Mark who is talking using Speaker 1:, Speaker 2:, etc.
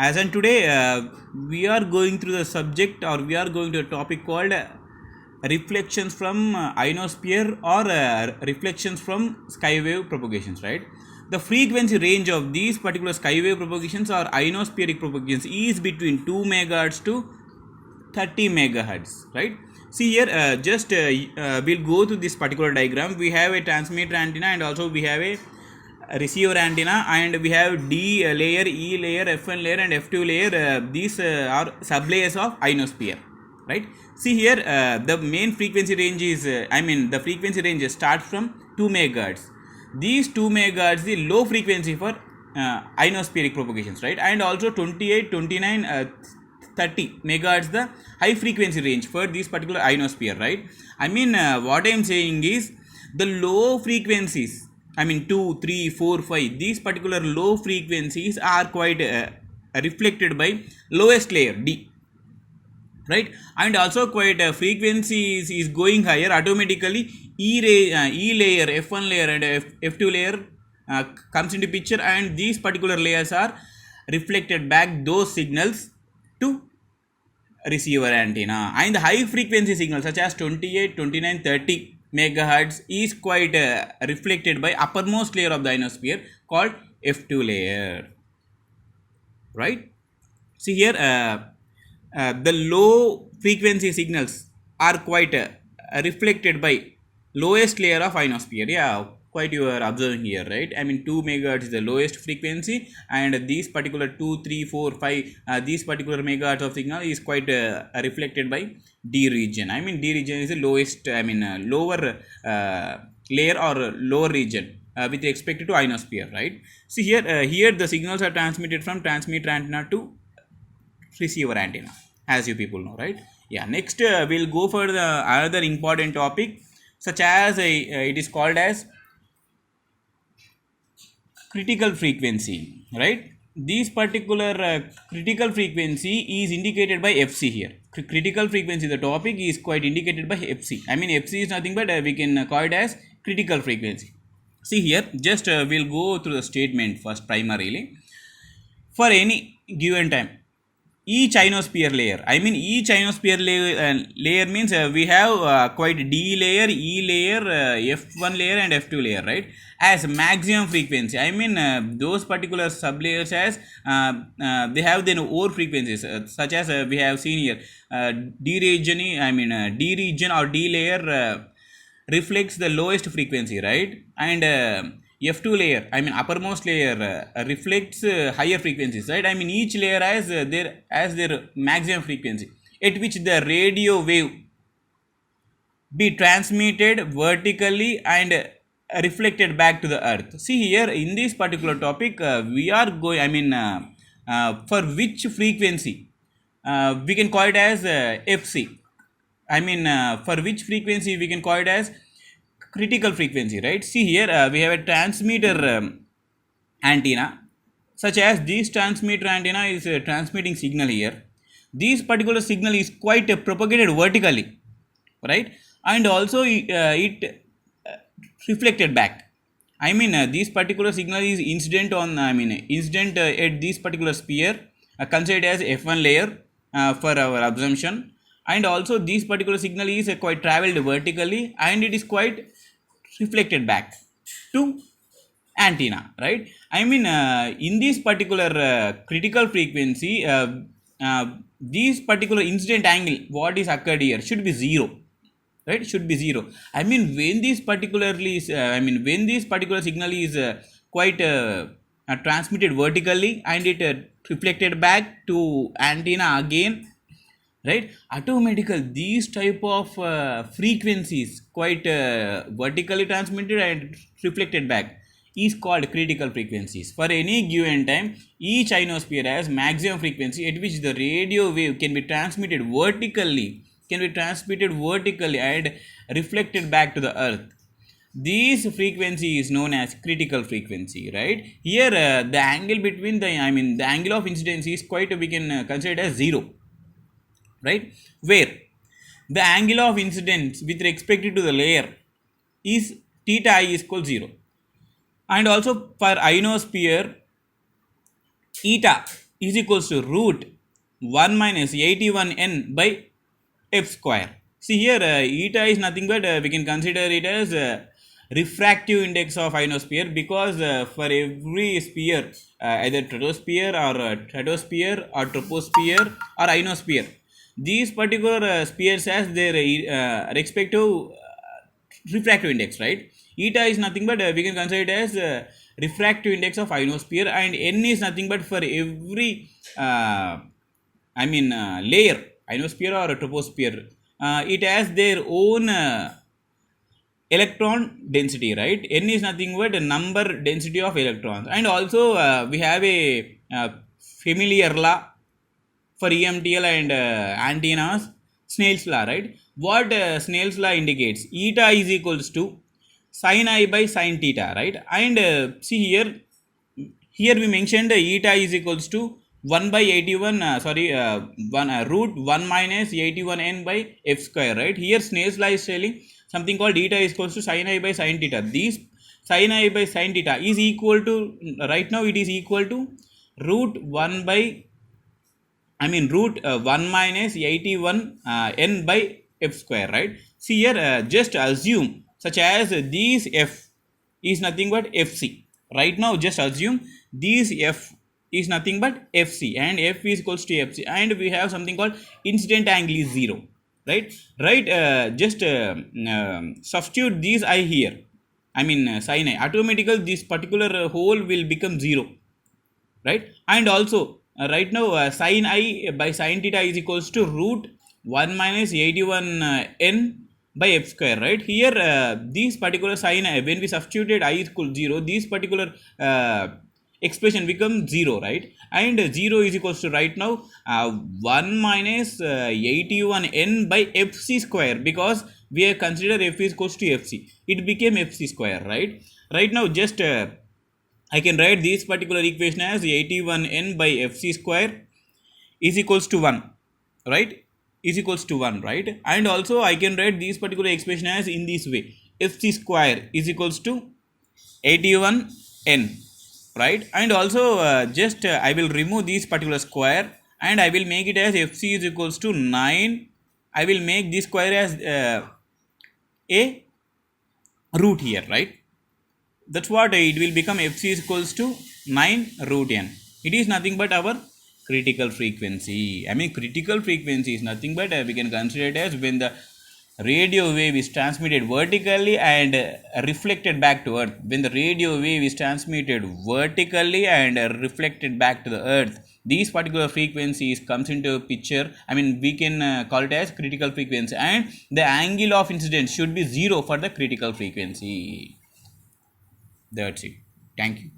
Speaker 1: As and today we are going through the subject, or we are going to a topic called reflections from ionosphere, or reflections from skywave propagations, right? The frequency range of these particular skywave propagations or ionospheric propagations is between 2 megahertz to 30 megahertz, right? See here, we'll go to this particular diagram. We have a transmitter antenna, and also we have a receiver antenna, and we have D layer, E layer, F1 layer, and F2 layer. These are sublayers of ionosphere, right? See here, the main frequency range is the frequency range starts from 2 megahertz. These 2 megahertz the low frequency for ionospheric propagations, right? And also 28, 29, 30 megahertz the high frequency range for this particular ionosphere, right? What I am saying is the low frequencies, 2, 3, 4, 5, these particular low frequencies are quite reflected by lowest layer D, right? And also quite frequencies is going higher automatically. E layer, F1 layer, and F2 layer comes into picture, and these particular layers are reflected back those signals to receiver antenna. And the high frequency signals such as 28, 29, 30 megahertz is quite reflected by uppermost layer of the ionosphere called F2 layer, right? See here, the low frequency signals are quite reflected by lowest layer of ionosphere. Yeah, quite you are observing here, right? 2 megahertz is the lowest frequency, and these particular 2, 3, 4, 5 these particular megahertz of signal is quite reflected by D region. D region is the lowest, lower layer or lower region with respect to ionosphere, right? See here, here the signals are transmitted from transmitter antenna to receiver antenna, as you people know, right? Yeah, next we'll go for the another important topic, such as it is called as critical frequency, right? This particular critical frequency is indicated by Fc here. Critical frequency, the topic is quite indicated by Fc. Fc is nothing but we can call it as critical frequency. See here, just we'll go through the statement first primarily. For any given time, each ionosphere layer, layer means we have quite D layer, E layer, F1 layer, and F2 layer, right? As maximum frequency, those particular sublayers as they have their own frequencies, such as we have seen here, D region, D region or D layer reflects the lowest frequency, right? And F2 layer, uppermost layer reflects higher frequencies, right? Each layer has their maximum frequency at which the radio wave be transmitted vertically and reflected back to the earth. See here, in this particular topic, we are going, for which frequency we can call it as Fc. For which frequency we can call it as critical frequency, right? See here, we have a transmitter antenna, such as this transmitter antenna is transmitting signal here. This particular signal is quite propagated vertically, right? And also it reflected back. This particular signal is incident on incident at this particular sphere, considered as F1 layer for our assumption. And also this particular signal is quite traveled vertically, and it is quite reflected back to antenna, right? In this particular critical frequency, this particular incident angle what is occurred here should be 0, right? Should be 0. When this particularly is, when this particular signal is quite transmitted vertically, and it reflected back to antenna again, right? Automatically these type of frequencies quite vertically transmitted and reflected back is called critical frequencies. For any given time, each ionosphere has maximum frequency at which the radio wave can be transmitted vertically and reflected back to the earth. This frequency is known as critical frequency, right? Here the angle between the the angle of incidence is quite, we can consider as 0, right? Where the angle of incidence with respect to the layer is theta I is equal 0. And also for ionosphere, eta is equals to root 1 minus 81n by f square. See here, eta is nothing but we can consider it as refractive index of ionosphere, because for every sphere, either troposphere or stratosphere or troposphere or ionosphere, these particular spheres has their respective refractive index, right? Eta is nothing but we can consider it as refractive index of ionosphere, and n is nothing but for every layer, ionosphere or troposphere, it has their own electron density, right? N is nothing but the number density of electrons. And also we have a familiar law for EMTL and antennas, Snell's law, right? What Snell's law indicates? Eta is equals to sin I by sin theta, right? And see here, we mentioned eta is equals to 1 by 81 root 1 minus 81n by f square, right? Here Snell's law is telling something called eta is equals to sin I by sin theta. This sin I by sin theta is equal to, right now it is equal to root 1 by root 1 minus 81 n by f square, right? See here, just assume such as these f is nothing but fc. Right now just assume these f is nothing but fc, and f is equals to fc, and we have something called incident angle is 0, right? Right, just substitute these I here, sin I, automatically this particular whole will become 0, right? And also right now sin I by sin theta is equals to root 1 minus 81 n by f square, right? Here these particular sin I, when we substituted I is equal to 0, this particular expression becomes 0, right? And 0 is equals to right now 1 minus 81 n by fc square, because we have considered f is equals to fc, it became fc square, right? Right now just I can write this particular equation as 81n by fc square is equals to 1, right? Is equals to 1, right? And also I can write this particular expression as in this way: fc square is equals to 81n, right? And also just I will remove this particular square, and I will make it as fc is equals to 9. I will make this square as a root here, right? That's what it will become, fc is equals to 9 root n. It is nothing but our critical frequency. Critical frequency is nothing but we can consider it as when the radio wave is transmitted vertically and reflected back to earth. When the radio wave is transmitted vertically and reflected back to the earth, these particular frequencies comes into picture. We can call it as critical frequency, and the angle of incidence should be 0 for the critical frequency. That's it. Thank you.